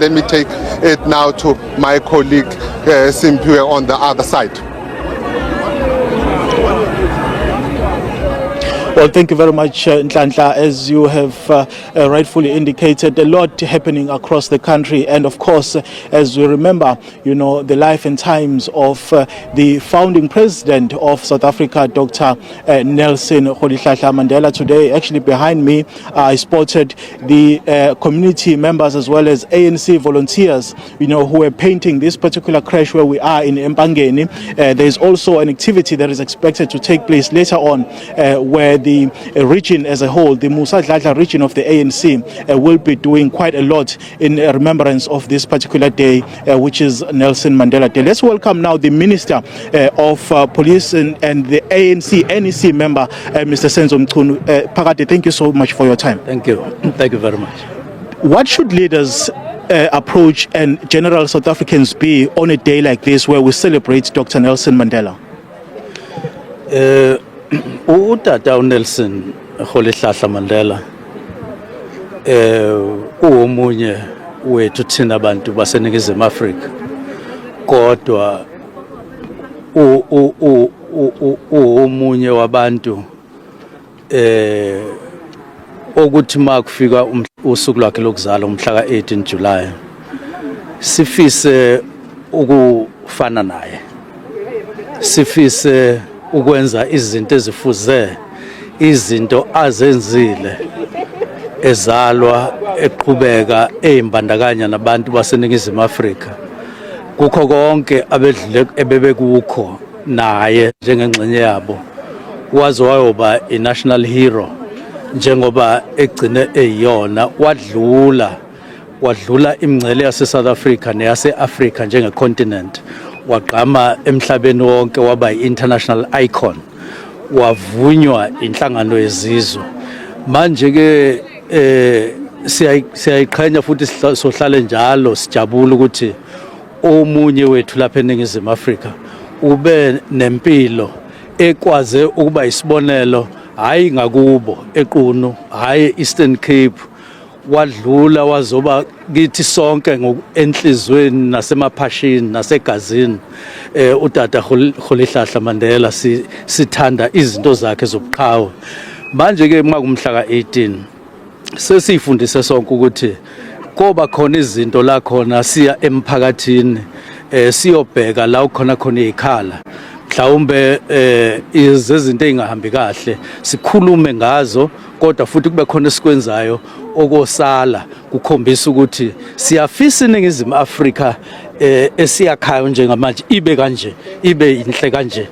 let me take it now to my colleague Simpiwe on the other side. Well, thank you very much, Nhlanhla. As you have rightfully indicated, a lot happening across the country. And of course, as we remember, the life and times of the founding president of South Africa, Dr. Nelson Mandela. Today, actually behind me, I spotted the community members as well as ANC volunteers, who were painting this particular crash where we are in Empangeni. There is also an activity that is expected to take place later on where the region as a whole, the Musa Dladla region of the ANC, will be doing quite a lot in remembrance of this particular day, which is Nelson Mandela Day. Let's welcome now the Minister of Police and the ANC NEC member, Mr. Senzo Mchunu. Phakathi, thank you so much for your time. Thank you. Thank you very much. What should leaders approach and general South Africans be on a day like this where we celebrate Dr. Nelson Mandela? Utata uNelson Mandela uomunye wethu thina abantu baseningizimu Afrika, kodwa uomunye wabantu okuthi makufika usuku lwakhe lokuzalwa umhla ka-18 July sifise ukufana naye, sifise ukwenza izinto ezifuze, izinto azenzile, ezalwa eqhubeka ezimbandakanya nabantu baseningizimu Afrika. Kukho konke abedlule ebebekukho naye njengengxenye yabo, waze wayoba i-national hero njengoba egcine eyiyona, wadlula imingcele yase-South Africa neyase-Afrika njenge-continent, wagqama emhlabeni wonke, waba yi-international icon, wavunywa inhlangano yezizwe. Manje ke siyayiqhenya futhi sohlale njalo sijabula ukuthi omunye wethu lapha eningizimu Afrika ube nempilo ekwaze ukuba isibonelo, hayi ngakubo eQunu, hayi Eastern Cape, wadlula wazoba kithi sonke enhlizweni nasemaphashini nasegazini. Utata Nhlanhla Mandela sithanda izinto zakhe zobuqhawe. Manje ke makumhla ka-18 sesifundise sonke ukuthi koba khona izinto la khona siya emphakathini siyobheka la khona ikhala, mhlawumbe izinto ezingahambi kahle sikhulume ngazo, kodwa futhi kube khona esikwenzayo okosala kukhombisa ukuthi siyafisa iningizimu Afrika esiyakhayo njengamanje ibe kanje, ibe inhle kanje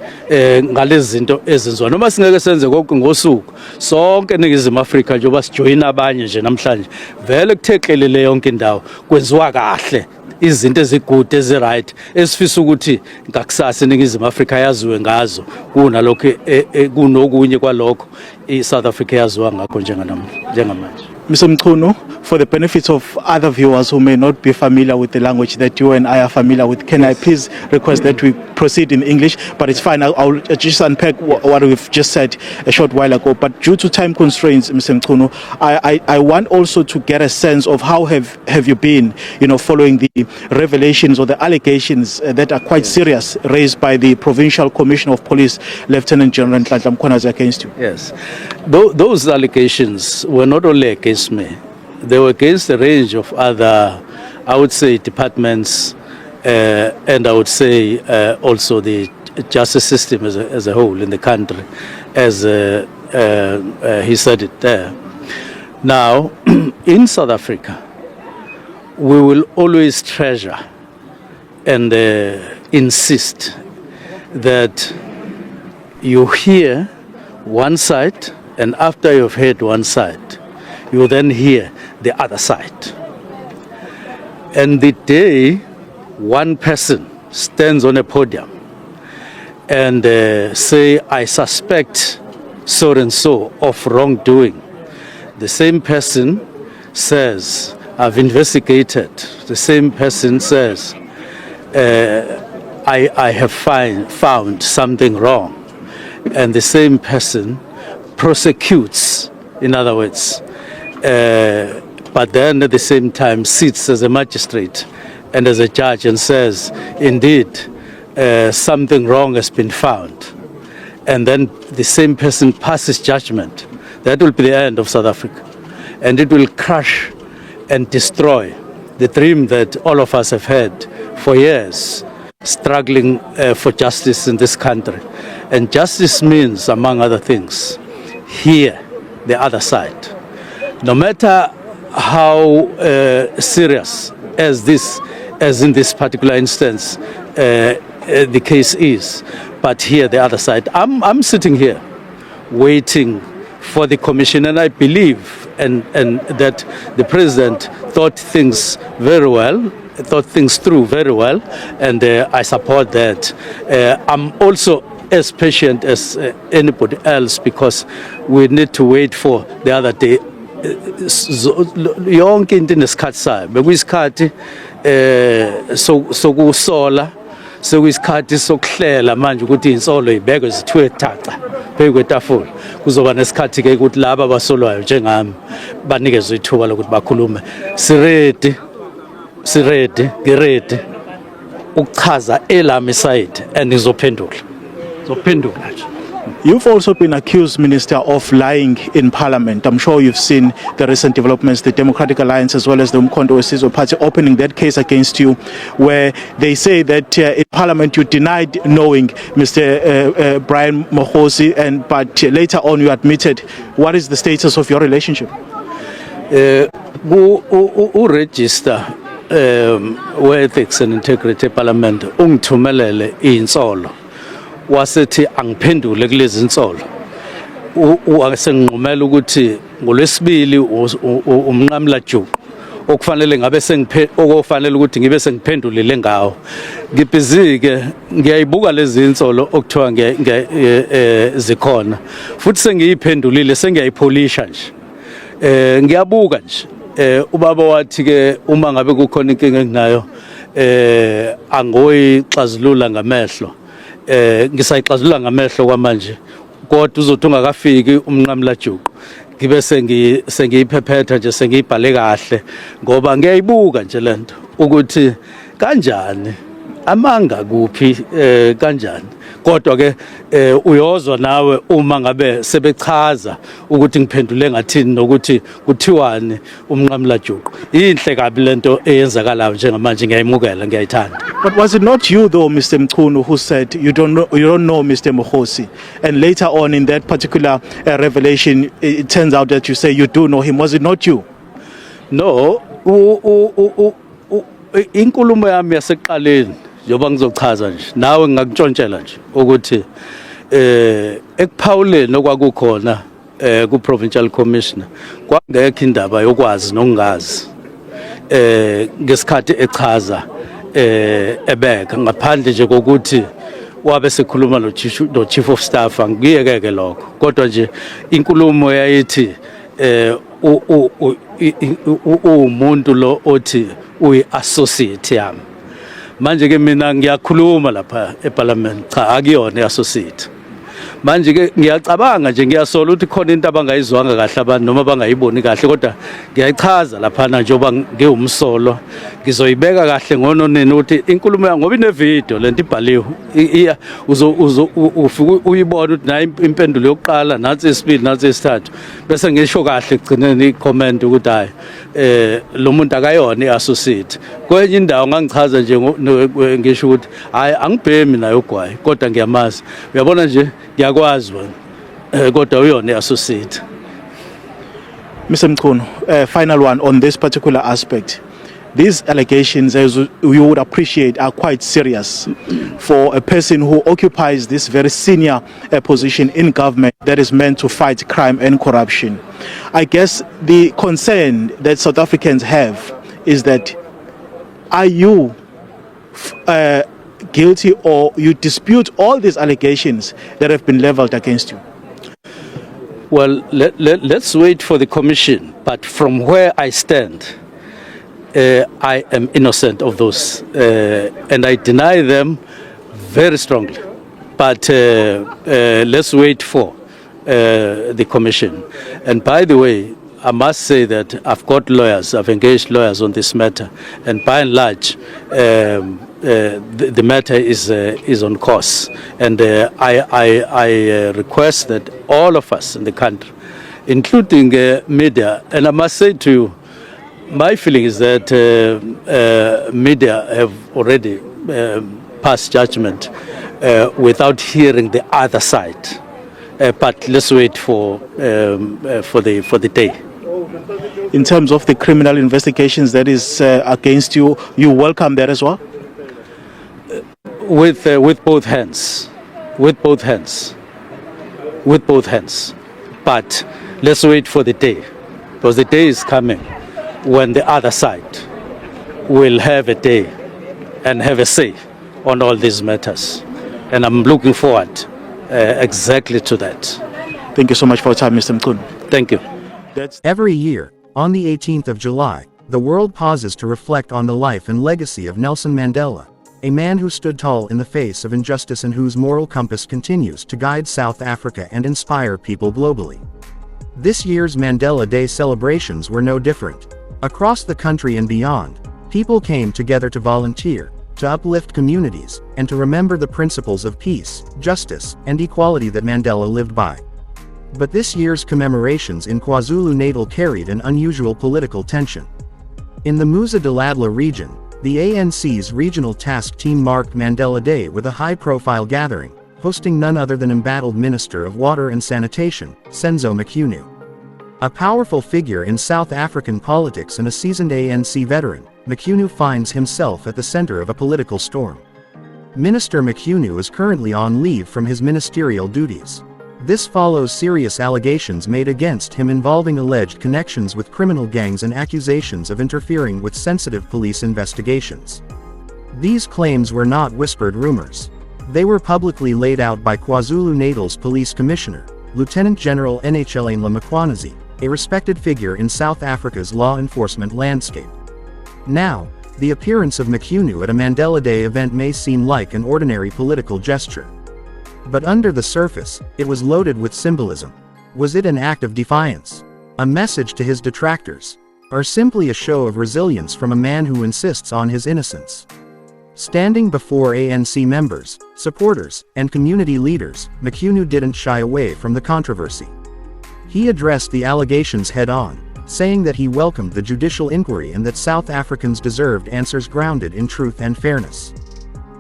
ngalezi zinto ezenziwa. Noma singeke senze konke ngosuku sonke eningizimu Afrika njengoba sijoyina abanye nje namhlanje, vele kuthekelele yonke indawo kwenziwa kahle, izinto ezigude eziright esifisa ukuthi ngakusasa iningizimu Afrika yaziwe ngazo, kunalokho kunokunye kwalokho iSouth Africa yaziwa ngakho njengamanje. Mr. Mchunu, for the benefit of other viewers who may not be familiar with the language that you and I are familiar with, can I please request that we proceed in English? But it's fine, I'll just unpack what we've just said a short while ago. But due to time constraints, Mr. Mchunu, I want also to get a sense of how have you been, following the revelations or the allegations that are quite serious raised by the Provincial Commissioner of Police, Lieutenant General Nhlanhla Mkhwanazi, against you. Yes, those allegations were not only against me, they were against a range of other, I would say, departments, and I would say also the justice system as a whole in the country, as he said it there. Now, in South Africa, we will always treasure and insist that you hear one side, and after you've heard one side, you then hear the other side. And the day one person stands on a podium and say, I suspect so and so of wrongdoing, the same person says, I've investigated. The same person says, I have found something wrong. And the same person prosecutes, in other words, but then at the same time sits as a magistrate and as a judge and says, indeed, something wrong has been found, and then the same person passes judgment, that will be the end of South Africa. And it will crush and destroy the dream that all of us have had for years, struggling for justice in this country. And justice means, among other things, hear the other side. No matter how serious as in this particular instance, the case is, but hear the other side. I'm sitting here waiting for the commission, and I believe and that the president thought things through very well, and I support that. I'm also as patient as anybody else, because we need to wait for the other day. Yonke into nesikhathi sayo bekuyisikhathi sokusola, sekuyisikhathi sokuhlela manje ukuthi insolo ibekwe zithiwe thaca phezu kwetafula. Kuzoba nesikhathi ke ukuthi laba abasolwayo njengami banikezwe ithuba lokuthi bakhulume. Giredi ukuchaza elami side and ngizophendula nje. You've also been accused, Minister, of lying in Parliament. I'm sure you've seen the recent developments, the Democratic Alliance as well as the Mkhwanazi Party opening that case against you, where they say that in Parliament you denied knowing Mr. Brian Mkhwanazi, but later on you admitted. What is the status of your relationship? Register ethics and integrity Parliament ungithumelele insolo wasethi angiphendule kulezi insolo. Wasenqumela ukuthi ngolwesibili umnqamla juqu okufanele ukuthi ngibe sengiphendulile ngawo. Ngibhizike ngiyayibuka lezi insolo okuthiwa zikhona, futhi sengiyiphendulile, sengiyayipolisha nje. Ngiyabuka nje. Ubaba wathi ke uma ngabe kukhona inkinga enginayo angoyixazulula ngamehlo. Ngisayixazulula ngamehlo kwamanje, kodwa uzothi ungakafiki umnqamla juqu ngibe sengiyiphephetha nje, sengiyibhale kahle, ngoba ngiyayibuka nje lento ukuthi kanjani amanga kuphi kanjani. Kodwa ke uyozwa nawe uma ngabe sebechaza ukuthi ngiphendule ngathini nokuthi kuthiwani umnqamla juqu. Inhle kabi lento eyenzakalayo njengamanje, ngiyayimukela, ngiyayithanda. But was it not you though, Mr. Mchunu, who said you don't know Mr. Mkhwanazi, and later on in that particular revelation it turns out that you say you do know him? Was it not you? No, inkulumo yami yasekuqaleni njoba ngizochaza nje nawe ngakutshontshela nje ukuthi ekuphawuleni okwakukhona ku provincial commissioner kwangekho indaba yokwazi nokungazi ngesikhathi echaza ebeka, ngaphandle nje kokuthi wabe sekhuluma no chief of staff. Angiyekeke lokho, kodwa nje inkulumo yayithi umuntu lo othi uyi-associate yami. Manje ke mina ngiyakhuluma lapha eParliament, cha akuyona i-associate. Manje ke ngiyacabanga nje, ngiyasola ukuthi khona into abangayizwanga kahle abantu noma bangayiboni kahle, kodwa ngiyayichaza lapha njengoba ngiwumsolo, ngizoyibeka kahle ngononeni ukuthi inkulumo yami ngoba inevideo lento ibhaliwe, ufike uyibona ukuthi nayi impendulo yokuqala, nansi esibili, nansi esithathu, bese ngisho kahle egcineni i-comment ukuthi hayi lo muntu akayona i-associate. Kwenye indawo ngangichaza nje ngisho ukuthi hayi angibhemi nayo ugwayi, kodwa ngiyamazi. Uyabona nje ngiyakwazi wena, kodwa uyona i-associate. Mr. Mchunu, final one on this particular aspect. These allegations, as you would appreciate, are quite serious for a person who occupies this very senior position in government that is meant to fight crime and corruption. I guess the concern that South Africans have is that, are you guilty or you dispute all these allegations that have been leveled against you? Well, let's wait for the commission, but from where I stand, I am innocent of those, and I deny them very strongly. But let's wait for the commission. And by the way, I must say that I've got lawyers, I've engaged lawyers on this matter, and by and large, the matter is on course. And I request that all of us in the country, including media, and I must say to you, my feeling is that media have already passed judgment without hearing the other side. But let's wait for the day. In terms of the criminal investigations that is against you, you welcome that as well? With both hands, with both hands. But let's wait for the day, because the day is coming when the other side will have a day and have a say on all these matters. And I'm looking forward exactly to that. Thank you so much for your time, Mr. Mchunu. Thank you. Every year, on the 18th of July, the world pauses to reflect on the life and legacy of Nelson Mandela, a man who stood tall in the face of injustice and whose moral compass continues to guide South Africa and inspire people globally. This year's Mandela Day celebrations were no different. Across the country and beyond, people came together to volunteer, to uplift communities, and to remember the principles of peace, justice, and equality that Mandela lived by. But this year's commemorations in KwaZulu-Natal carried an unusual political tension. In the Musa Dladla region, the ANC's regional task team marked Mandela Day with a high-profile gathering, hosting none other than embattled Minister of Water and Sanitation, Senzo Mchunu. A powerful figure in South African politics and a seasoned ANC veteran, Mchunu finds himself at the center of a political storm. Minister Mchunu is currently on leave from his ministerial duties. This follows serious allegations made against him involving alleged connections with criminal gangs and accusations of interfering with sensitive police investigations. These claims were not whispered rumors. They were publicly laid out by KwaZulu-Natal's police commissioner, Lieutenant General Nhlanhla Mkhwanazi, a respected figure in South Africa's law enforcement landscape. Now, the appearance of Mchunu at a Mandela Day event may seem like an ordinary political gesture. But under the surface, it was loaded with symbolism. Was it an act of defiance? A message to his detractors? Or simply a show of resilience from a man who insists on his innocence? Standing before ANC members, supporters, and community leaders, Mchunu didn't shy away from the controversy. He addressed the allegations head-on, saying that he welcomed the judicial inquiry and that South Africans deserved answers grounded in truth and fairness.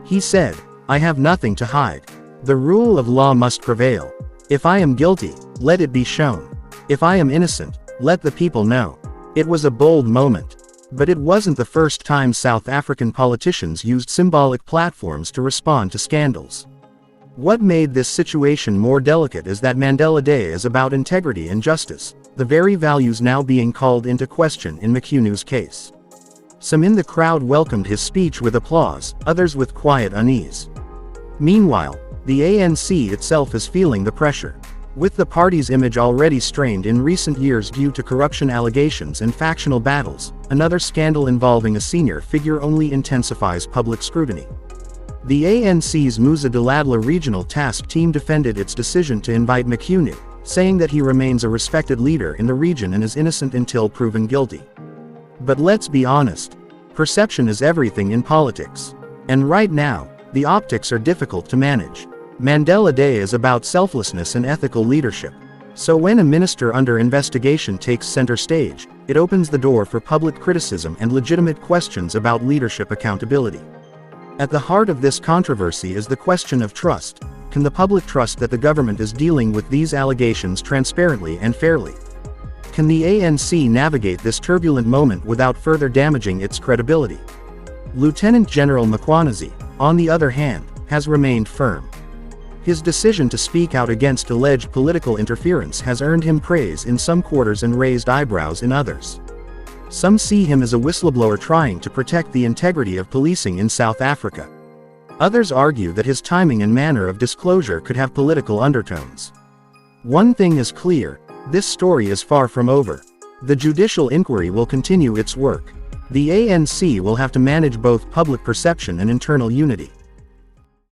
He said, "I have nothing to hide. The rule of law must prevail. If I am guilty, let it be shown. If I am innocent, let the people know." It was a bold moment. But it wasn't the first time South African politicians used symbolic platforms to respond to scandals. What made this situation more delicate is that Mandela Day is about integrity and justice, the very values now being called into question in Mchunu's case. Some in the crowd welcomed his speech with applause, others with quiet unease. Meanwhile, the ANC itself is feeling the pressure. With the party's image already strained in recent years due to corruption allegations and factional battles, another scandal involving a senior figure only intensifies public scrutiny. The ANC's Musa Dladla regional task team defended its decision to invite Mchunu, saying that he remains a respected leader in the region and is innocent until proven guilty. But let's be honest, perception is everything in politics. And right now, the optics are difficult to manage. Mandela Day is about selflessness and ethical leadership. So when a minister under investigation takes center stage, it opens the door for public criticism and legitimate questions about leadership accountability. At the heart of this controversy is the question of trust. Can the public trust that the government is dealing with these allegations transparently and fairly? Can the ANC navigate this turbulent moment without further damaging its credibility? Lieutenant General Mkhwanazi, on the other hand, has remained firm. His decision to speak out against alleged political interference has earned him praise in some quarters and raised eyebrows in others. Some see him as a whistleblower trying to protect the integrity of policing in South Africa. Others argue that his timing and manner of disclosure could have political undertones. One thing is clear, this story is far from over. The judicial inquiry will continue its work. The ANC will have to manage both public perception and internal unity.